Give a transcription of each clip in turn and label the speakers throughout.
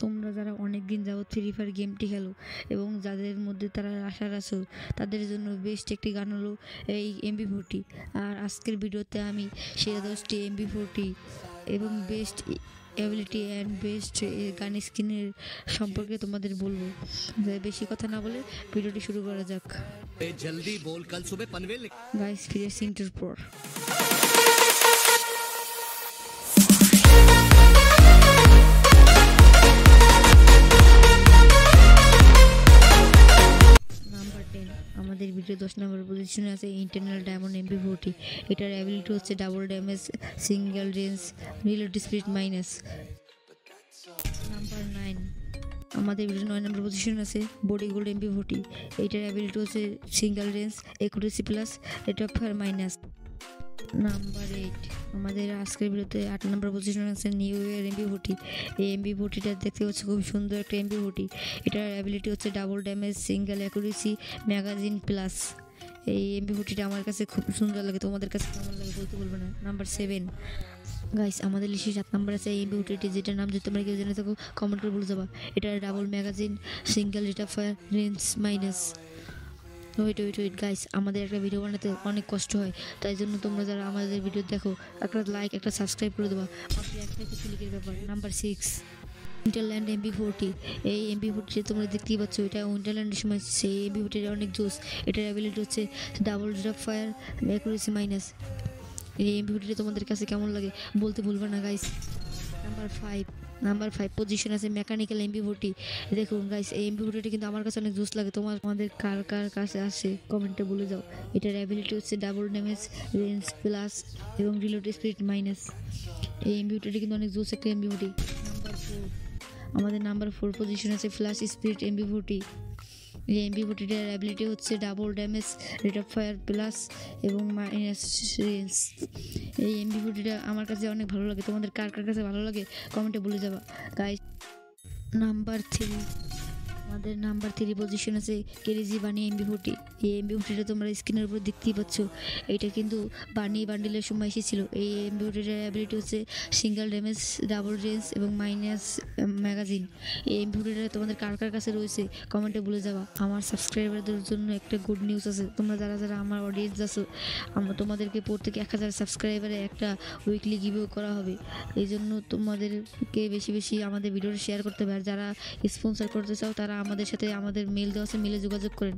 Speaker 1: তোমরা যারা অনেক দিন যাবত ফ্রি ফায়ার গেমটি খেলো এবং যাদের মধ্যে তারা আশার আছো তাদের জন্য বেস্ট একটি গান হলো এই MP40। আর আজকের ভিডিওতে আমি সেরা 10টি MP40 এবং বেস্ট অ্যাবিলিটি অ্যান্ড বেস্ট গান স্কিনের সম্পর্কে তোমাদের বলবো। বেশি কথা না বলে ভিডিওটি শুরু করা যাক।
Speaker 2: জলদি বল, কাল সুবহ পনভেল
Speaker 1: গাইস ফিরে সিংটের পর আমাদের ভিডিও 10 নম্বর পজিশনে আছে ইন্টারনাল ডায়মন্ড MP40। এটার অ্যাবিলিটি হচ্ছে double damage, single range, reload speed minus. Number 9 আমাদের ভিডিও 9 নম্বর পজিশনে আছে বডি গোল্ড MP40। এটার অ্যাবিলিটি হচ্ছে single range, accuracy plus, rate of fire minus. Number 8 আমাদের আজকের ভিডিওতে 8 নম্বর পজিশনে আছে নিউ ইয়ার MP40। এই MP40টা দেখতে হচ্ছে খুব সুন্দর একটা MP40। এটার অ্যাবিলিটি হচ্ছে double damage, single accuracy, magazine plus. এই MP40টা আমার কাছে খুব সুন্দর লাগে, তোমাদের কাছে কেমন লাগে বলতে বলবো না। নাম্বার 7 গাইস আমাদের লিস্টে 7 নম্বর আছে এই MP40টি, যেটার নাম যদি তোমরা কেউ জেনে থাকো কমেন্ট করে বলে যাবা। এটা double magazine, single rate of fire, range minus. Wait guys, আমাদের একটা ভিডিও বানাতে অনেক কষ্ট হয়, তাই জন্য তোমরা যারা আমাদের ভিডিও দেখো একটা লাইক একটা সাবস্ক্রাইব করে দেবা, মাত্র একটা ক্লিকের ব্যাপার। Number 6 Winterland MP40। এই MP40 তোমরা দেখতেই পাচ্ছ, এটা উইন্টারল্যান্ডের সময় সেই MP40 অনেক জোস। এটার অ্যাবিলিটি হচ্ছে double rate of fire, accuracy minus. এই MP40 তোমাদের কাছে কেমন লাগে বলতে ভুলবা না গাইস। নাম্বার 5 পজিশন আছে মেকানিক্যাল MP40। দেখুন গাইস, এই MP40টি কিন্তু আমার কাছে অনেক জোস লাগে, তোমাদের কার কাছে আসে কমেন্টে বলে যাও। এটার অ্যাবিলিটি হচ্ছে ডাবল ড্যামেজ, রেঞ্জ প্লাস এবং রিলোড স্পিড মাইনাস। এই MP40টি কিন্তু অনেক জোস একটা MP40। আমাদের নাম্বার 4 পজিশন আছে ফ্ল্যাশ স্পিড MP40। এই MP40টার অ্যাবিলিটি হচ্ছে double damage, rate of fire plus এবং মাইনাস রেঞ্জ। এই MP40টা আমার কাছে অনেক ভালো লাগে, তোমাদের কার কাছে ভালো লাগে কমেন্টে বলে যাবা গাইস। নাম্বার 3 আমাদের নাম্বার 3 পজিশন আছে কেরিজি বানি MP40। এই MP40টা তোমরা স্ক্রিনের উপর দেখতেই পাচ্ছ, এইটা কিন্তু বানি বান্ডিলের সময় এসেছিল। এই MP40টার অ্যাবিলিটি হচ্ছে সিঙ্গেল ড্যামেজ, ডাবল রেঞ্জ এবং মাইনাস ম্যাগাজিন। এই MP40টা তোমাদের কার কাছে রয়েছে কমেন্টে বলে যাবা। আমার সাবস্ক্রাইবারদের জন্য একটা গুড নিউজ আছে, তোমরা যারা আমার অডিয়েন্স আছো তোমাদেরকে প্রত্যেকে 1000 সাবস্ক্রাইবারে একটা উইকলি গিভও করা হবে। এই জন্য তোমাদেরকে বেশি আমাদের ভিডিওটা শেয়ার করতে হবে। আর যারা স্পন্সর করতে চাও তারা আমাদের সাথে আমাদের মেল দেওয়া আছে, মেলে যোগাযোগ করেন।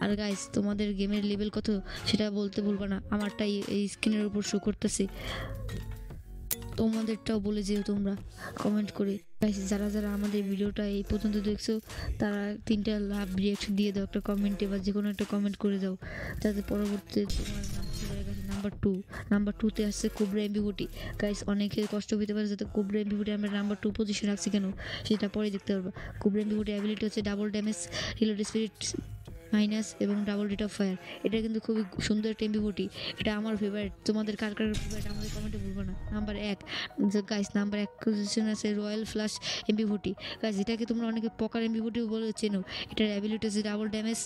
Speaker 1: আর গাইস তোমাদের গেমের লেভেল কত সেটা বলতে ভুলবা না, আমারটাই এই স্ক্রিনের উপর শো করতেছে, তোমাদেরটাও বলে যেও তোমরা কমেন্ট করে। গাইস যারা আমাদের ভিডিওটা এই পর্যন্ত দেখছো তারা 3টা লাভ রিঅ্যাক্ট দিয়ে দাও একটা কমেন্টে, বা যে কোনো একটা কমেন্ট করে দাও, যাতে পরবর্তীতে তোমার নাম চলে গেছে। নাম্বার 2তে আসছে কোবরা MP40। গাইস অনেকে কষ্ট পেতে পারে যাতে কোবরা MP40 আমরা নাম্বার 2 পজিশন রাখছি কেন সেটা পরে দেখতে পারবা। কোবরা MP40 অ্যাবিলিটি হচ্ছে double damage, reload speed minus এবং ডাবল রেট অফ ফায়ার। এটা কিন্তু খুবই সুন্দর একটা MP40, এটা আমার ফেভারিট। তোমাদের কার ফেভারিট আমাদের কমেন্টে বলবো না। নাম্বার 1 গাইস, নাম্বার 1 পজিশন আছে রয়্যাল ফ্লাশ MP40। গাইস এটাকে তোমরা অনেকে পকার MP40 বলে চেনো। এটার অ্যাবিলিটি হচ্ছে double damage,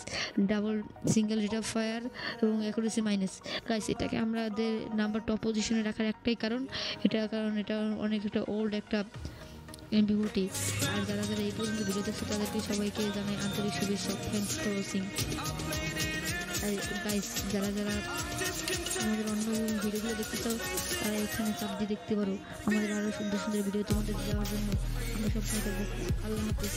Speaker 1: double single rate of fire এবং অ্যাকুরেসি মাইনাস। গাইস এটাকে আমাদের নাম্বার টপ পজিশনে রাখার একটাই কারণ এটা অনেক একটা ওল্ড একটা MP40। আর যারা এই পর্যন্ত ভিডিও দেখছো তাদেরকে সবাইকে জানাই আন্তরিক শুভেচ্ছা, থ্যাংকস ফর ওয়াচিং। আর গাইস যারা আমাদের অন্য ভিডিওগুলো দেখতে চাও তারা এখানে চাপ দিয়ে দেখতে পারো। আমাদের আরও সুন্দর ভিডিও তোমাদের দেওয়ার জন্য আমরা সবসময় থাকবো। আল্লাহ হাফেজ।